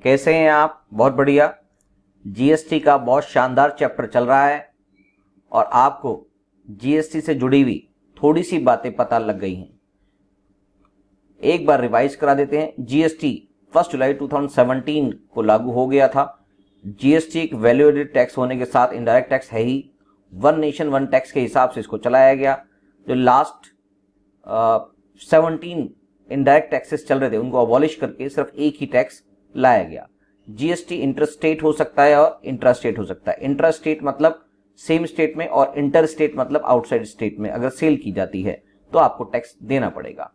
कैसे हैं आप? बहुत बढ़िया। जीएसटी का बहुत शानदार चैप्टर चल रहा है और आपको जीएसटी से जुड़ी हुई थोड़ी सी बातें पता लग गई हैं। एक बार रिवाइज करा देते हैं। जीएसटी 1 जुलाई 2017 को लागू हो गया था। जीएसटी एक वैल्यू एडेड टैक्स होने के साथ इनडायरेक्ट टैक्स है ही। वन नेशन वन टैक्स के हिसाब से इसको चलाया गया। जो लास्ट 17 इनडायरेक्ट टैक्सेस चल रहे थे उनको अबॉलिश करके सिर्फ एक ही टैक्स लाया गया। जीएसटी इंटरस्टेट हो सकता है और इंट्रास्टेट हो सकता है। इंट्रास्टेट मतलब सेम स्टेट में और इंटर स्टेट मतलब आउटसाइड स्टेट में अगर सेल की जाती है तो आपको टैक्स देना पड़ेगा।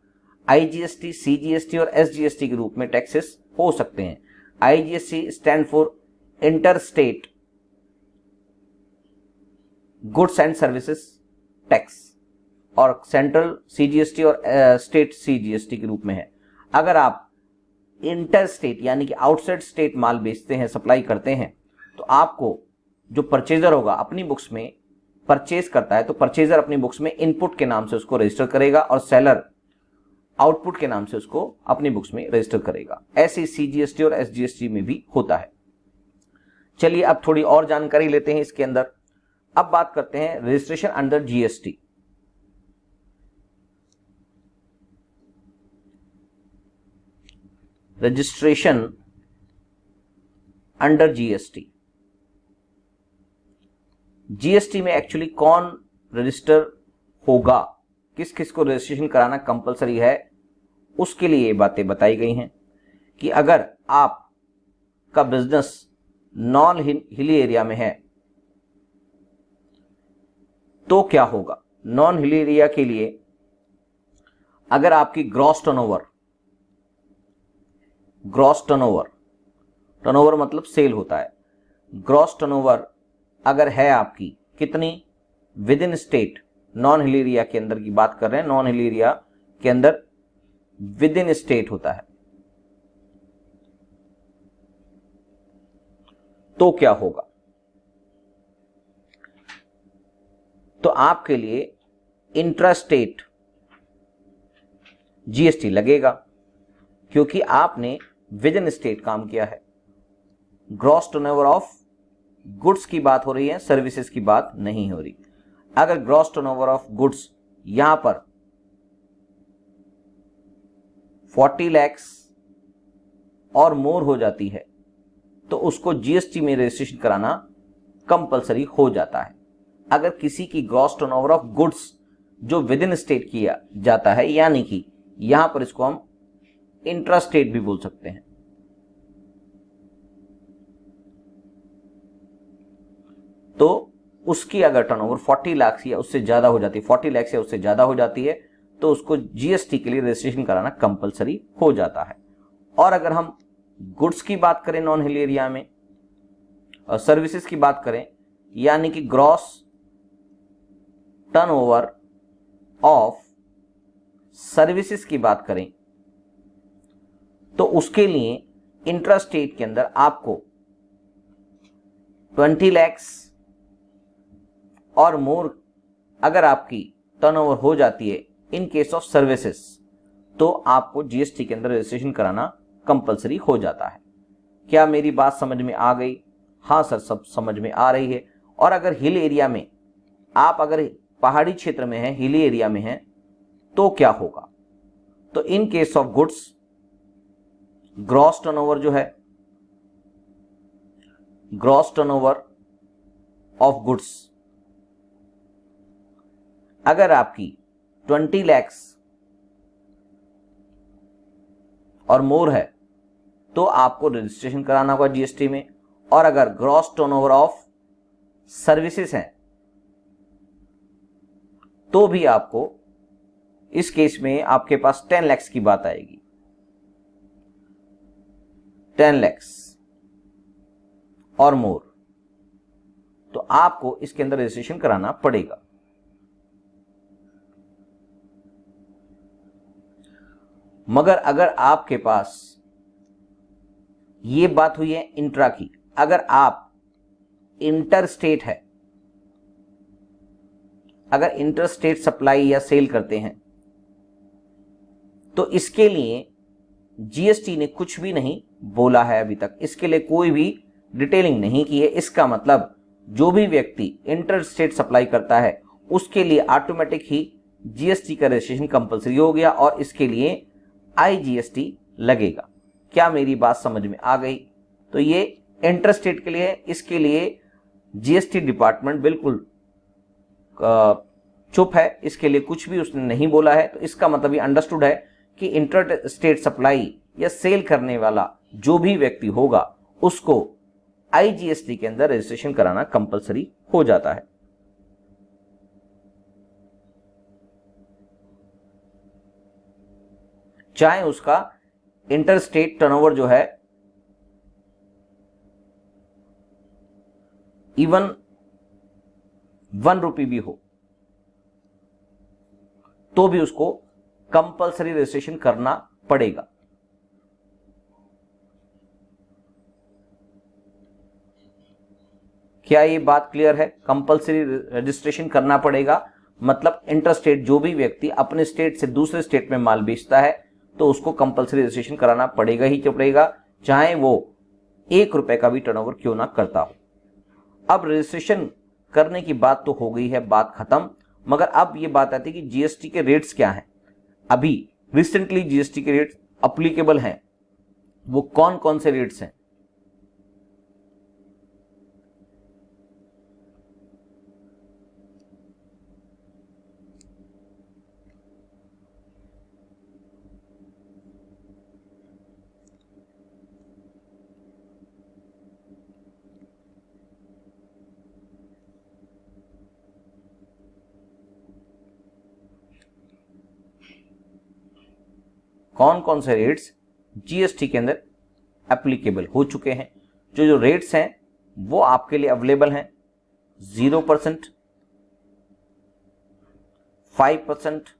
आईजीएसटी, सीजीएसटी और एसजीएसटी के रूप में टैक्सेस हो सकते हैं। IGST stand for inter state goods and services tax और सेंट्रल सीजीएसटी और स्टेट सीजीएसटी के रूप में है। अगर आप इंटर स्टेट यानी कि आउटसाइड स्टेट माल बेचते हैं, सप्लाई करते हैं, तो आपको जो परचेजर होगा अपनी बुक्स में परचेज करता है तो परचेजर अपनी बुक्स में इनपुट के नाम से उसको रजिस्टर करेगा और सेलर आउटपुट के नाम से उसको अपनी बुक्स में रजिस्टर करेगा। ऐसे सीजीएसटी और एसजीएसटी में भी होता है। चलिए अब थोड़ी और जानकारी लेते हैं इसके अंदर। अब बात करते हैं registration under GST. Registration under GST. GST में एक्चुअली कौन रजिस्टर होगा, किस किस को रजिस्ट्रेशन कराना कंपलसरी है, उसके लिए ये बातें बताई गई हैं कि अगर आपका बिजनेस नॉन हिली एरिया में है तो क्या होगा। नॉन हिली एरिया के लिए अगर आपकी ग्रॉस टर्नओवर मतलब सेल होता है। ग्रॉस टर्नओवर अगर है आपकी कितनी with in state, non hill area के अंदर की बात कर रहे हैं, नॉन हिल एरिया के अंदर विद इन स्टेट होता है तो क्या होगा। तो आपके लिए इंट्रास्टेट जीएसटी लगेगा क्योंकि आपने विद इन स्टेट काम किया है। ग्रॉस टर्नओवर ऑफ गुड्स की बात हो रही है, सर्विसेज की बात नहीं हो रही। अगर ग्रॉस टर्नओवर ऑफ गुड्स यहां पर 40 लाख और मोर हो जाती है तो उसको जीएसटी में रजिस्ट्रेशन कराना कंपलसरी हो जाता है। अगर किसी की ग्रॉस टर्नओवर ऑफ गुड्स जो विद इन स्टेट किया जाता है, यानी कि यहां पर इसको हम इंट्रास्टेट भी बोल सकते हैं, तो उसकी अगर टर्नओवर 40 लाख या उससे ज्यादा हो जाती है, 40 लाख या उससे ज्यादा हो जाती है तो उसको जीएसटी के लिए रजिस्ट्रेशन कराना कंपलसरी हो जाता है। और अगर हम गुड्स की बात करें नॉन हिल एरिया में और सर्विसेज की बात करें, यानी कि ग्रॉस टर्नओवर ऑफ सर्विसेज की बात करें, तो उसके लिए इंट्रास्टेट के अंदर आपको 20 लाख और मोर अगर आपकी टर्नओवर हो जाती है इन केस ऑफ सर्विसेज तो आपको जीएसटी के अंदर रजिस्ट्रेशन कराना कंपलसरी हो जाता है। क्या मेरी बात समझ में आ गई? हाँ सर, सब समझ में आ रही है। और अगर हिल एरिया में आप अगर पहाड़ी क्षेत्र में है, हिली एरिया में है, तो क्या होगा। तो in case of goods gross turnover जो है, ग्रॉस टर्नओवर ऑफ गुड्स अगर आपकी 20 लाख और मोर है तो आपको रजिस्ट्रेशन कराना होगा जीएसटी में। और अगर ग्रॉस टर्नओवर ऑफ सर्विसेज हैं तो भी आपको इस केस में आपके पास 10 लाख की बात आएगी। 10 लाख और मोर तो आपको इसके अंदर रजिस्ट्रेशन कराना पड़ेगा। मगर अगर आपके पास ये बात हुई है इंट्रा की, अगर आप इंटर स्टेट है, अगर इंटर स्टेट सप्लाई या सेल करते हैं तो इसके लिए जीएसटी ने कुछ भी नहीं बोला है अभी तक, इसके लिए कोई भी डिटेलिंग नहीं की है। इसका मतलब जो भी व्यक्ति इंटर स्टेट सप्लाई करता है उसके लिए ऑटोमेटिक ही जीएसटी का रजिस्ट्रेशन कंपलसरी हो गया और इसके लिए आईजीएसटी लगेगा। क्या मेरी बात समझ में आ गई? तो ये इंटर स्टेट के लिए है, इसके लिए जीएसटी डिपार्टमेंट बिल्कुल चुप है, इसके लिए कुछ भी उसने नहीं बोला है। तो इसका मतलब ये अंडरस्टूड है कि इंटर स्टेट सप्लाई या सेल करने वाला जो भी व्यक्ति होगा उसको आईजीएसटी के अंदर रजिस्ट्रेशन कराना कंपलसरी हो जाता है। चाहे उसका इंटर स्टेट टर्नओवर जो है इवन 1 रुपये भी हो तो भी उसको कंपलसरी रजिस्ट्रेशन करना पड़ेगा। क्या ये बात क्लियर है? कंपलसरी रजिस्ट्रेशन करना पड़ेगा, मतलब इंटर स्टेट जो भी व्यक्ति अपने स्टेट से दूसरे स्टेट में माल बेचता है तो उसको कंपलसरी रजिस्ट्रेशन कराना पड़ेगा ही पड़ेगा, चाहे वो 1 रुपए का भी टर्नओवर क्यों ना करता हो। अब रजिस्ट्रेशन करने की बात तो हो गई है, बात खत्म। मगर अब ये बात आती है कि जीएसटी के रेट्स क्या हैं। अभी रिसेंटली जीएसटी के रेट्स अप्लीकेबल हैं, वो कौन कौन से रेट्स हैं? कौन कौन से रेट्स जीएसटी के अंदर एप्लीकेबल हो चुके हैं? जो रेट्स हैं वो आपके लिए अवेलेबल हैं 0%, 5%,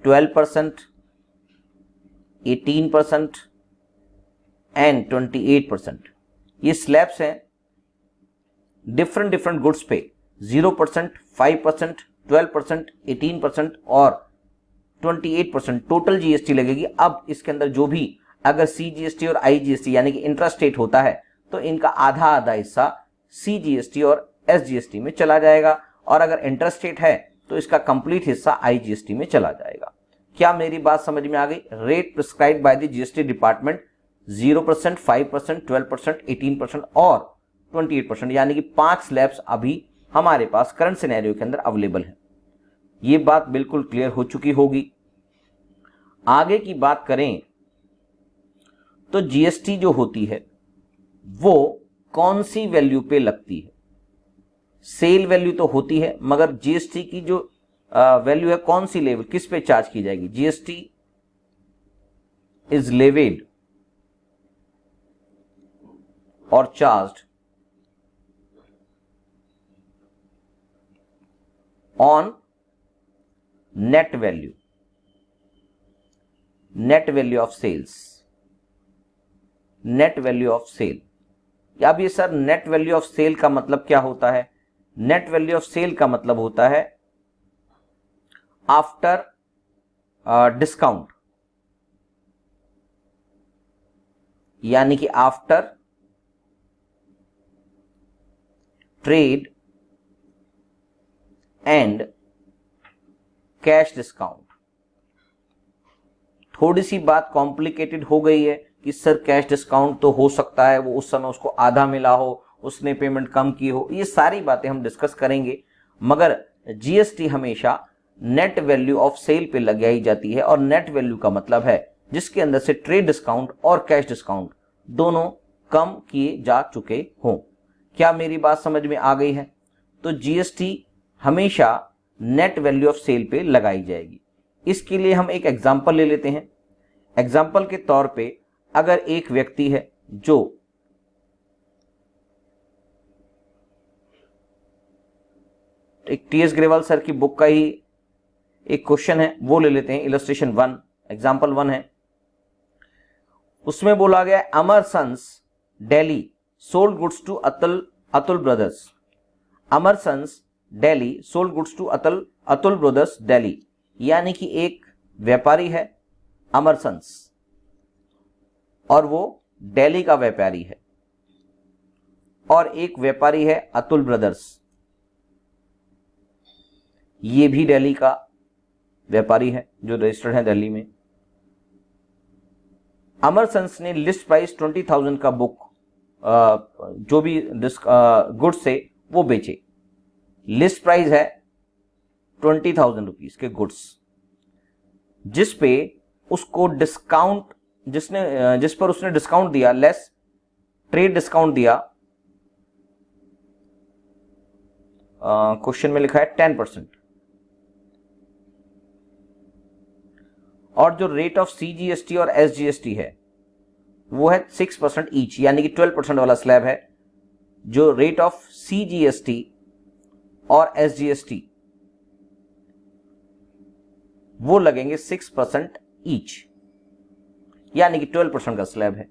12%, 18% एंड 28%। ये स्लैब्स हैं डिफरेंट गुड्स पे 0%, 5%, 12%, 18% और 28% टोटल जीएसटी लगेगी। अब इसके अंदर जो भी अगर सीजीएसटी और आईजीएसटी यानी कि इंट्रा स्टेट होता है तो इनका आधा आधा हिस्सा सीजीएसटी और एसजीएसटी में चला जाएगा, और अगर इंटर स्टेट है तो इसका कंप्लीट हिस्सा आईजीएसटी में चला जाएगा। क्या मेरी बात समझ में आ गई? Rate prescribed by the GST department 0%, 5%, 12%, 18% और 28%, यानी कि 5 स्लैब्स अभी हमारे पास करंट सिनेरियो के अंदर अवेलेबल है। ये बात बिल्कुल क्लियर हो चुकी होगी। आगे की बात करें तो जीएसटी जो होती है वो कौन सी वैल्यू पे लगती है? सेल वैल्यू तो होती है, मगर जीएसटी की जो वैल्यू है कौन सी लेवल, किस पे चार्ज की जाएगी? जीएसटी इज लेवेड और charged on net value of sales, net value of sale. अब ये sir net value of sale का मतलब क्या होता है? नेट वैल्यू ऑफ सेल का मतलब होता है आफ्टर डिस्काउंट, यानी कि after trade and cash discount. थोड़ी सी बात कॉम्प्लिकेटेड हो गई है कि सर कैश डिस्काउंट तो हो सकता है वो उस समय उसको आधा मिला हो, उसने पेमेंट कम की हो, ये सारी बातें हम डिस्कस करेंगे। मगर जीएसटी हमेशा नेट वैल्यू ऑफ सेल पे लगाई जाती है, और नेट वैल्यू का मतलब है जिसके अंदर से ट्रेड डिस्काउंट और कैश डिस्काउंट दोनों कम किए जा चुके हों। क्या मेरी बात समझ में आ गई है? तो जीएसटी हमेशा नेट वैल्यू ऑफ सेल पे लगाई जाएगी। इसके लिए हम एक एग्जांपल ले लेते हैं। एग्जांपल के तौर पे अगर एक व्यक्ति है जो एक टीएस ग्रेवाल सर की बुक का ही एक क्वेश्चन है, वो ले लेते हैं। इलस्ट्रेशन 1, एग्जांपल 1 है, उसमें बोला गया Amar sons Delhi sold goods to Atul brothers. Amar sons Delhi sold goods to Atul brothers Delhi, यानी कि एक व्यापारी है अमर सन्स, और वो दिल्ली का व्यापारी है, और एक व्यापारी है अतुल ब्रदर्स, ये भी दिल्ली का व्यापारी है जो रजिस्टर्ड है दिल्ली में। अमरसंस ने लिस्ट प्राइस 20,000 का बुक जो भी गुड्स से वो बेचे, लिस्ट प्राइस है 20,000 रुपीज के गुड्स, जिस पे उसको डिस्काउंट जिस पर उसने डिस्काउंट दिया, लेस ट्रेड डिस्काउंट दिया, क्वेश्चन में लिखा है 10%, और जो रेट ऑफ सीजीएसटी और एसजीएसटी है वो है 6% ईच, यानी कि 12% वाला स्लैब है। जो रेट ऑफ सीजीएसटी और एसजीएसटी वो लगेंगे 6% ईच, यानी कि 12% का स्लैब है।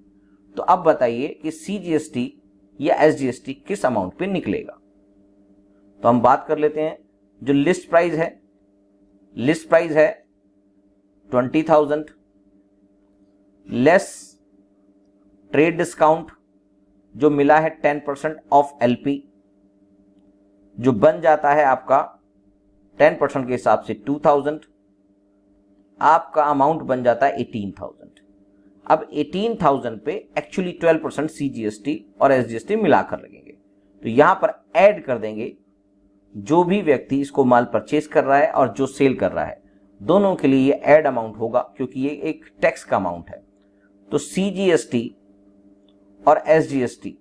तो अब बताइए कि सीजीएसटी या एसजीएसटी किस अमाउंट पे निकलेगा। तो हम बात कर लेते हैं। जो लिस्ट प्राइस है 20,000 लेस ट्रेड डिस्काउंट जो मिला है 10% ऑफ एलपी, जो बन जाता है आपका 10% के हिसाब से 2,000, आपका अमाउंट बन जाता है 18,000। अब 18,000 पे एक्चुअली 12% सीजीएसटी और एसजीएसटी मिलाकर लगेंगे। तो यहां पर ऐड कर देंगे जो भी व्यक्ति इसको माल परचेज कर रहा है और जो सेल कर रहा है, दोनों के लिए ये ऐड अमाउंट होगा, क्योंकि ये एक टैक्स का अमाउंट है। तो सीजीएसटी और एसजीएसटी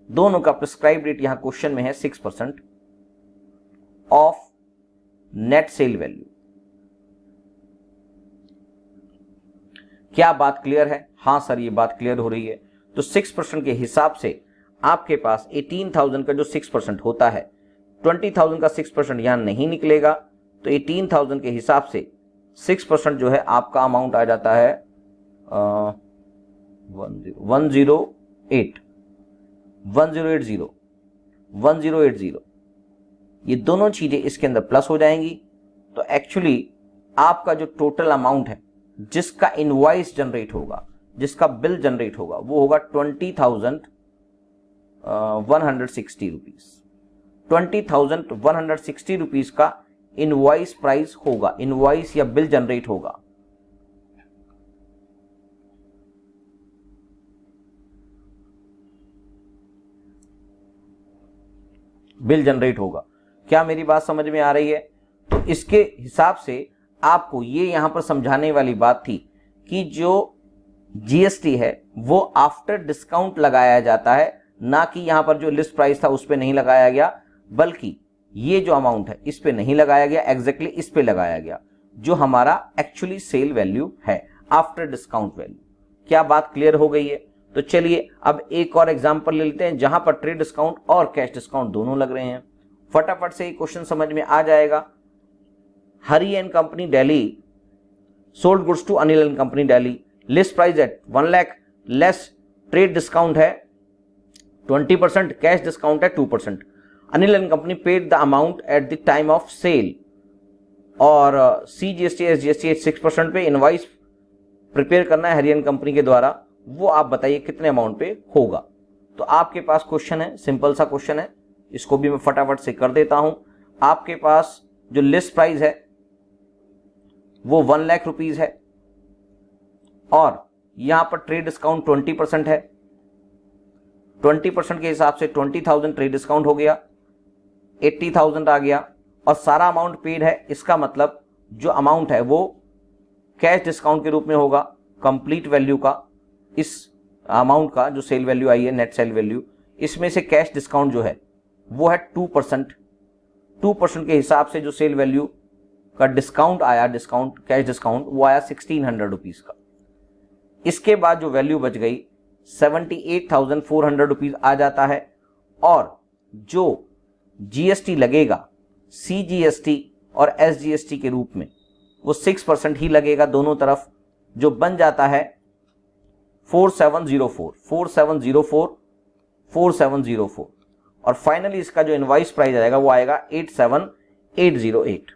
दोनों का प्रिस्क्राइब रेट यहां क्वेश्चन में है 6% ऑफ नेट सेल वैल्यू। क्या बात क्लियर है? हां सर, ये बात क्लियर हो रही है। तो 6% के हिसाब से आपके पास 18,000 का जो 6% होता है, 20,000 का 6% यहां नहीं निकलेगा, तो 18,000 के हिसाब से 6% जो है आपका अमाउंट आ जाता है 1080। ये दोनों चीजें इसके अंदर प्लस हो जाएंगी। तो एक्चुअली आपका जो टोटल अमाउंट है, जिसका इनवॉइस जनरेट होगा, जिसका बिल जनरेट होगा, वो होगा 20,160 रुपीज। 20,160 रुपीज का इनवॉइस प्राइस होगा, इनवॉइस या बिल जनरेट होगा। बिल जनरेट होगा। क्या मेरी बात समझ में आ रही है? तो इसके हिसाब से आपको ये यहां पर समझाने वाली बात थी कि जो जीएसटी है वो आफ्टर डिस्काउंट लगाया जाता है, ना कि यहां पर जो लिस्ट प्राइस था उस पे नहीं लगाया गया, बल्कि ये जो अमाउंट है इस पे नहीं लगाया गया, एग्जैक्टली इस पे लगाया गया, जो हमारा एक्चुअली सेल वैल्यू है आफ्टर डिस्काउंट वैल्यू। क्या बात क्लियर हो गई है? तो चलिए अब एक और एग्जांपल ले लेते हैं जहां पर ट्रेड डिस्काउंट और कैश डिस्काउंट दोनों लग रहे हैं। फटाफट से ये क्वेश्चन समझ में आ जाएगा। Hari and company Delhi sold goods to Anil and company Delhi, list price at 1 lakh, less trade discount है 20%, कैश डिस्काउंट है 2%। Anil and company paid the amount at the time of sale, और सीजीएसटी एसजीएसटी 6% पे इनवॉइस प्रिपेयर करना है हरी एंड कंपनी के द्वारा। वो आप बताइए कितने अमाउंट पे होगा। तो आपके पास क्वेश्चन है, सिंपल सा क्वेश्चन है, इसको भी मैं फटाफट से कर देता हूं। आपके पास जो लिस्ट प्राइस है वो 1 लाख रुपीज है, और यहां पर ट्रेड डिस्काउंट 20% है। 20% के हिसाब से 20,000 ट्रेड डिस्काउंट हो गया, 80,000 आ गया, और सारा अमाउंट पेड है। इसका मतलब जो अमाउंट है वो कैश डिस्काउंट के रूप में होगा, कंप्लीट वैल्यू का, इस अमाउंट का जो सेल वैल्यू आई है, नेट सेल वैल्यू, इसमें से कैश डिस्काउंट जो है वो है 2%। 2% के हिसाब से जो सेल वैल्यू का डिस्काउंट आया, डिस्काउंट कैश डिस्काउंट, वो आया 1,600 रुपीज का। इसके बाद जो वैल्यू बच गई 78,400 रुपीज आ जाता है, और जो जीएसटी लगेगा सीजीएसटी और एसजीएसटी के रूप में वो 6% ही लगेगा दोनों तरफ, जो बन जाता है 4704। और फाइनली इसका जो इनवॉइस प्राइस आएगा वो आएगा 87,808।